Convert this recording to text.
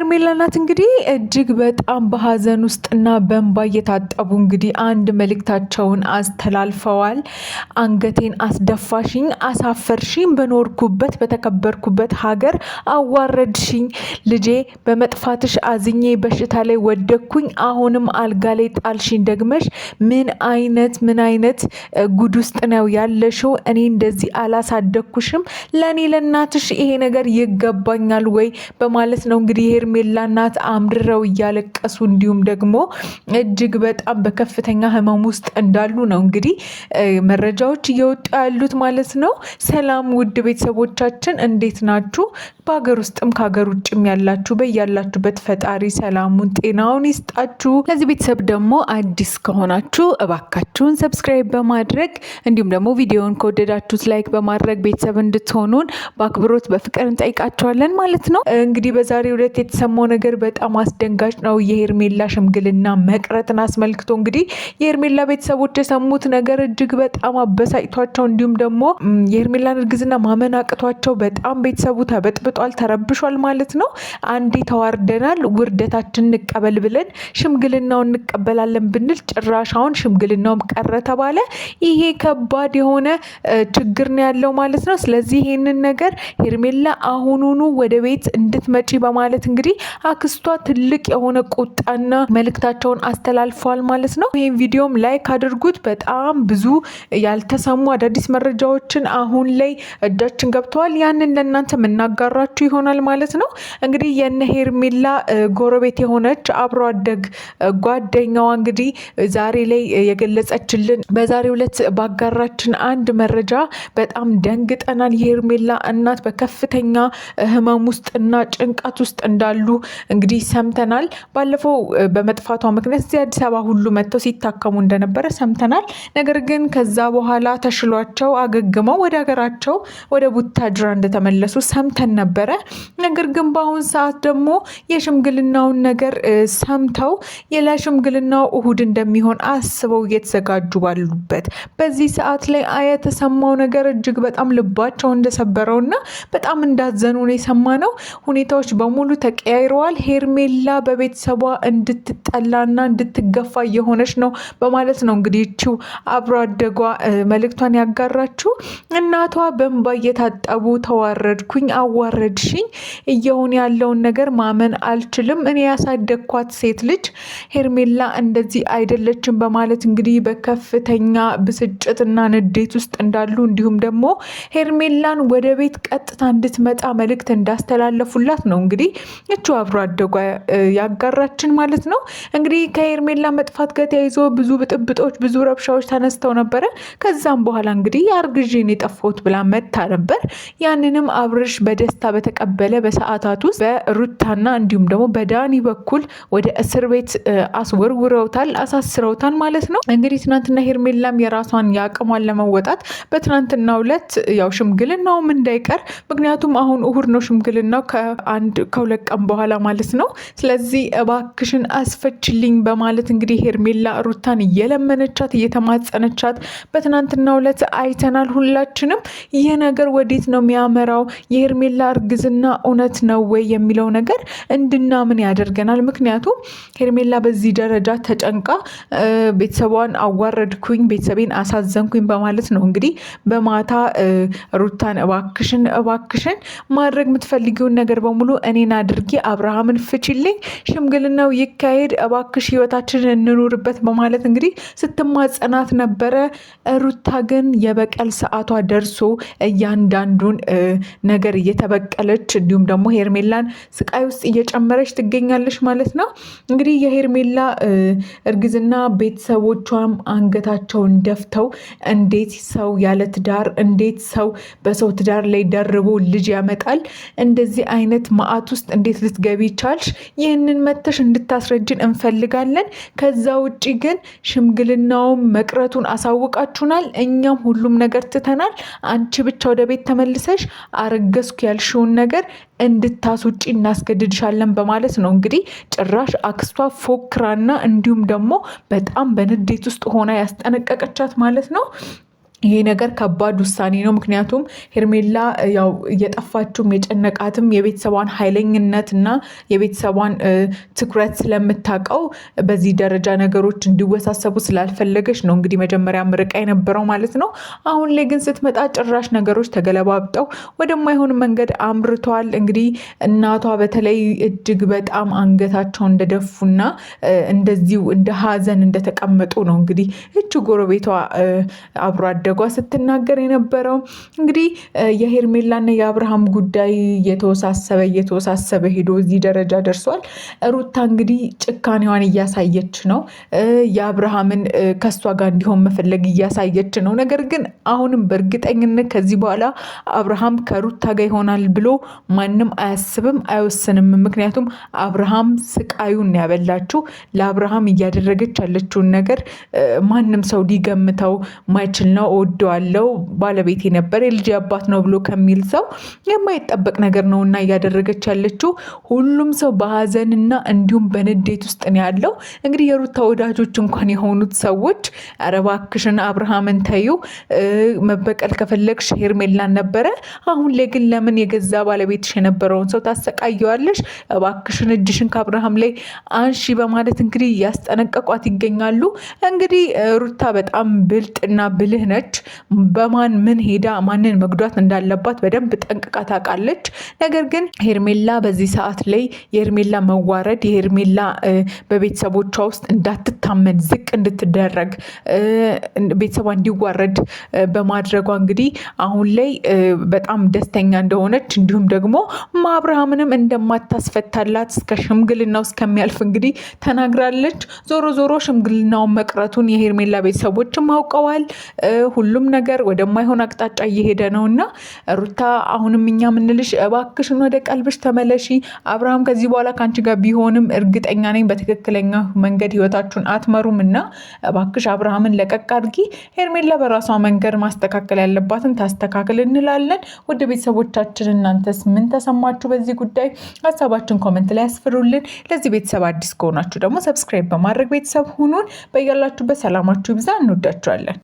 ሄርሜላ ናት እንግዲህ እጅግ በጣም በሀዘን ውስጥና በእንባ እየታጠቡ እንግዲህ አንድ መልእክታቸውን አስተላልፈዋል። አንገቴን አስደፋሽኝ፣ አሳፈርሽኝ፣ በኖርኩበት በተከበርኩበት ሀገር አዋረድሽኝ። ልጄ በመጥፋትሽ አዝኜ በሽታ ላይ ወደኩኝ፣ አሁንም አልጋ ላይ ጣልሽኝ ደግመሽ። ምን አይነት ጉድ ውስጥ ነው ያለሽው? እኔ እንደዚህ አላሳደግኩሽም። ለእኔ ለእናትሽ ይሄ ነገር ይገባኛል ወይ በማለት ነው እንግዲህ የሄርሜላ እናት አምርረው እያለቀሱ እንዲሁም ደግሞ እጅግ በጣም በከፍተኛ ህመም ውስጥ እንዳሉ ነው እንግዲህ መረጃዎች እየወጡ ያሉት ማለት ነው። ሰላም ውድ ቤተሰቦቻችን እንዴት ናችሁ? በሀገር ውስጥም ከሀገር ውጭም ያላችሁ በያላችሁበት ፈጣሪ ሰላሙን ጤናውን ይስጣችሁ። ለዚህ ቤተሰብ ደግሞ አዲስ ከሆናችሁ እባካችሁን ሰብስክራይብ በማድረግ እንዲሁም ደግሞ ቪዲዮውን ከወደዳችሁት ላይክ በማድረግ ቤተሰብ እንድትሆኑን በአክብሮት በፍቅር እንጠይቃችኋለን ማለት ነው። እንግዲህ በዛሬው ዕለት የተሰማው ነገር በጣም አስደንጋጭ ነው። የሄርሜላ ሽምግልና መቅረትን አስመልክቶ እንግዲህ የሄርሜላ ቤተሰቦች የሰሙት ነገር እጅግ በጣም አበሳጭቷቸው እንዲሁም ደግሞ የሄርሜላን እርግዝና ማመን አቅቷቸው በጣም ቤተሰቡ ተበጥብጧል፣ ተረብሿል ማለት ነው። አንዴ ተዋርደናል፣ ውርደታችን እንቀበል ብለን ሽምግልናውን እንቀበላለን ብንል ጭራሻውን ሽምግልናውም ቀረ ተባለ። ይሄ ከባድ የሆነ ችግር ነው ያለው ማለት ነው። ስለዚህ ይሄንን ነገር ሄርሜላ አሁኑኑ ወደ ቤት እንድትመጪ በማለት እንግዲህ አክስቷ ትልቅ የሆነ ቁጣና መልእክታቸውን አስተላልፈዋል ማለት ነው። ይህን ቪዲዮም ላይክ አድርጉት። በጣም ብዙ ያልተሰሙ አዳዲስ መረጃዎችን አሁን ላይ እጃችን ገብተዋል። ያንን ለእናንተ የምናጋራችሁ ይሆናል ማለት ነው። እንግዲህ የነ ሄርሜላ ጎረቤት የሆነች አብሮ አደግ ጓደኛዋ እንግዲህ ዛሬ ላይ የገለጸችልን በዛሬው ዕለት ባጋራችን አንድ መረጃ በጣም ደንግጠናል። የሄርሜላ እናት በከፍተኛ ህመም ውስጥና ጭንቀት ውስጥ እንዳሉ እንግዲህ ሰምተናል። ባለፈው በመጥፋቷ ምክንያት እዚህ አዲስ አበባ ሁሉ መጥተው ሲታከሙ እንደነበረ ሰምተናል። ነገር ግን ከዛ በኋላ ተሽሏቸው አገግመው ወደ ሀገራቸው ወደ ቡታጅራ እንደተመለሱ ሰምተን ነበረ። ነገር ግን በአሁን ሰዓት ደግሞ የሽምግልናውን ነገር ሰምተው የለሽምግልናው እሁድ እንደሚሆን አስበው እየተዘጋጁ ባሉበት በዚህ ሰዓት ላይ የተሰማው ነገር እጅግ በጣም ልባቸው እንደሰበረውና በጣም እንዳዘኑ ነው የሰማነው። ሁኔታዎች በሙሉ ተቀያይረዋል። ሄርሜላ በቤተሰቧ እንድትጠላና እንድትገፋ እየሆነች ነው በማለት ነው እንግዲህ እቺው አብሮ አደጓ መልእክቷን ያጋራችው። እናቷ በእንባ እየታጠቡ ተዋረድኩኝ፣ አዋረድሽኝ፣ እየሆነ ያለውን ነገር ማመን አልችልም። እኔ ያሳደግኳት ሴት ልጅ ሄርሜላ እንደዚህ አይደለችም በማለት እንግዲህ በከፍተኛ ብስጭትና ንዴት ውስጥ እንዳሉ እንዲሁም ደግሞ ሄርሜላን ወደ ቤት ቀጥታ እንድትመጣ መልእክት እንዳስተላለፉላት ነው እንግዲህ እቹ አብሮ አደጓ ያጋራችን ማለት ነው። እንግዲህ ከሄርሜላ መጥፋት ጋር ተያይዞ ብዙ ብጥብጦች፣ ብዙ ረብሻዎች ተነስተው ነበረ። ከዛም በኋላ እንግዲህ የአርግዤን የጠፋሁት ብላ መታ ነበር። ያንንም አብርሽ በደስታ በተቀበለ በሰዓታት ውስጥ በሩታና እንዲሁም ደግሞ በዳኒ በኩል ወደ እስር ቤት አስወርውረውታል፣ አሳስረውታል ማለት ነው። እንግዲህ ትናንትና ሄርሜላም የራሷን ያቅሟን ለመወጣት በትናንትናው ዕለት ያው ሽምግልናውም እንዳይቀር ምክንያቱም አሁን እሁድ ነው ሽምግልናው ከሁለት ቀን በኋላ ማለት ነው። ስለዚህ እባክሽን አስፈችልኝ በማለት እንግዲህ ሄርሜላ ሩታን እየለመነቻት እየተማጸነቻት በትናንትናው ዕለት አይተናል ሁላችንም። ይህ ነገር ወዴት ነው የሚያመራው? የሄርሜላ እርግዝና እውነት ነው ወይ የሚለው ነገር እንድናምን ያደርገናል። ምክንያቱም ሄርሜላ በዚህ ደረጃ ተጨንቃ ቤተሰቧን አዋረድኩኝ፣ ቤተሰቤን አሳዘንኩኝ በማለት ነው እንግዲህ በማታ ሩታን እባክሽን ማድረግ የምትፈልጊውን ነገር በሙሉ እኔን አድርጊ፣ አብርሃምን ፍችልኝ፣ ሽምግልናው ይካሄድ፣ እባክሽ ህይወታችንን እንኑርበት በማለት እንግዲህ ስትማጸናት ነበረ። ሩታ ግን የበቀል ሰዓቷ ደርሶ እያንዳንዱን ነገር እየተበቀለች እንዲሁም ደግሞ ሄርሜላን ስቃይ ውስጥ እየጨመረች ትገኛለች ማለት ነው። እንግዲህ የሄርሜላ እርግዝና ቤተሰቦቿም አንገታቸውን ደፍተው እንዴት ሰው ያለ ትዳር እንዴት ሰው በሰው ትዳር ላይ ደርቦ ልጅ ያመጣል? እንደዚህ አይነት መዓት ውስጥ እንዴት ልትገቢ ቻልሽ? ይህንን መተሽ እንድታስረጅን እንፈልጋለን። ከዛ ውጪ ግን ሽምግልናውም መቅረቱን አሳውቃችሁናል። እኛም ሁሉም ነገር ትተናል። አንቺ ብቻ ወደ ቤት ተመልሰሽ አረገዝኩ ያልሽውን ነገር እንድታስውጪ እናስገድድሻለን በማለት ነው እንግዲህ ጭራሽ አክስቷ ፎክራና እንዲሁም ደግሞ በጣም በንዴት ውስጥ ሆና ያስጠነቀቀቻት ማለት ነው። ይሄ ነገር ከባድ ውሳኔ ነው። ምክንያቱም ሄርሜላ ያው እየጠፋችውም የጨነቃትም የቤተሰቧን ኃይለኝነት እና የቤተሰቧን ትኩረት ስለምታውቀው በዚህ ደረጃ ነገሮች እንዲወሳሰቡ ስላልፈለገች ነው እንግዲህ መጀመሪያ ርቃ የነበረው ማለት ነው። አሁን ላይ ግን ስትመጣ ጭራሽ ነገሮች ተገለባብጠው ወደማይሆን መንገድ አምርተዋል። እንግዲህ እናቷ በተለይ እጅግ በጣም አንገታቸው እንደደፉና እንደዚሁ እንደ ሀዘን እንደተቀመጡ ነው እንግዲህ እቺ ጎረቤቷ አብሮ አደጓ ስትናገር የነበረው። እንግዲህ የሄርሜላና የአብርሃም ጉዳይ እየተወሳሰበ ሄዶ እዚህ ደረጃ ደርሷል። ሩታ እንግዲህ ጭካኔዋን እያሳየች ነው። የአብርሃምን ከሷ ጋር እንዲሆን መፈለግ እያሳየች ነው። ነገር ግን አሁንም በእርግጠኝነት ከዚህ በኋላ አብርሃም ከሩታ ጋር ይሆናል ብሎ ማንም አያስብም አይወስንም። ምክንያቱም አብርሃም ስቃዩን ያበላችው ለአብርሃም እያደረገች ያለችውን ነገር ማንም ሰው ሊገምተው ማይችል ነው። እወደዋለሁ ባለቤቴ ነበር የልጅ አባት ነው ብሎ ከሚል ሰው የማይጠበቅ ነገር ነውና እያደረገች ያለችው። ሁሉም ሰው በሀዘንና እንዲሁም በንዴት ውስጥ ነው ያለው። እንግዲህ የሩታ ወዳጆች እንኳን የሆኑት ሰዎች ኧረ እባክሽን አብርሃምን ተይው፣ መበቀል ከፈለግሽ ሄርሜላን ነበረ። አሁን ላይ ግን ለምን የገዛ ባለቤትሽ የነበረውን ሰው ታሰቃየዋለሽ? እባክሽን እጅሽን ከአብርሃም ላይ አንሺ በማለት እንግዲህ ያስጠነቀቋት ይገኛሉ። እንግዲህ ሩታ በጣም ብልጥና ብልህ ነች። በማን ምን ሄዳ ማንን መጉዳት እንዳለባት በደንብ ጠንቅቃ ታውቃለች። ነገር ግን ሄርሜላ በዚህ ሰዓት ላይ የሄርሜላ መዋረድ የሄርሜላ በቤተሰቦቿ ውስጥ እንዳትታመን ዝቅ እንድትደረግ ቤተሰቧ እንዲዋረድ በማድረጓ እንግዲህ አሁን ላይ በጣም ደስተኛ እንደሆነች እንዲሁም ደግሞ አብርሃምንም እንደማታስፈታላት እስከ ሽምግልናው እስከሚያልፍ እንግዲህ ተናግራለች። ዞሮ ዞሮ ሽምግልናውን መቅረቱን የሄርሜላ ቤተሰቦችም አውቀዋል። ሁሉም ነገር ወደማይሆን አቅጣጫ እየሄደ ነውና ሩታ አሁንም እኛ ምንልሽ እባክሽን ወደ ቀልብሽ ተመለሺ። አብርሃም ከዚህ በኋላ ካንቺ ጋር ቢሆንም እርግጠኛ ነኝ በትክክለኛ መንገድ ህይወታችሁን አትመሩምና እባክሽ አብርሃምን ለቀቅ አድርጊ። ሄርሜላ በራሷ መንገድ ማስተካከል ያለባትን ታስተካክል እንላለን። ወደ ቤተሰቦቻችን እናንተስ ምን ተሰማችሁ በዚህ ጉዳይ? ሀሳባችሁን ኮሜንት ላይ ያስፍሩልን። ለዚህ ቤተሰብ አዲስ ከሆናችሁ ደግሞ ሰብስክራይብ በማድረግ ቤተሰብ ሁኑን። በያላችሁበት ሰላማችሁ ይብዛ። እንወዳችኋለን።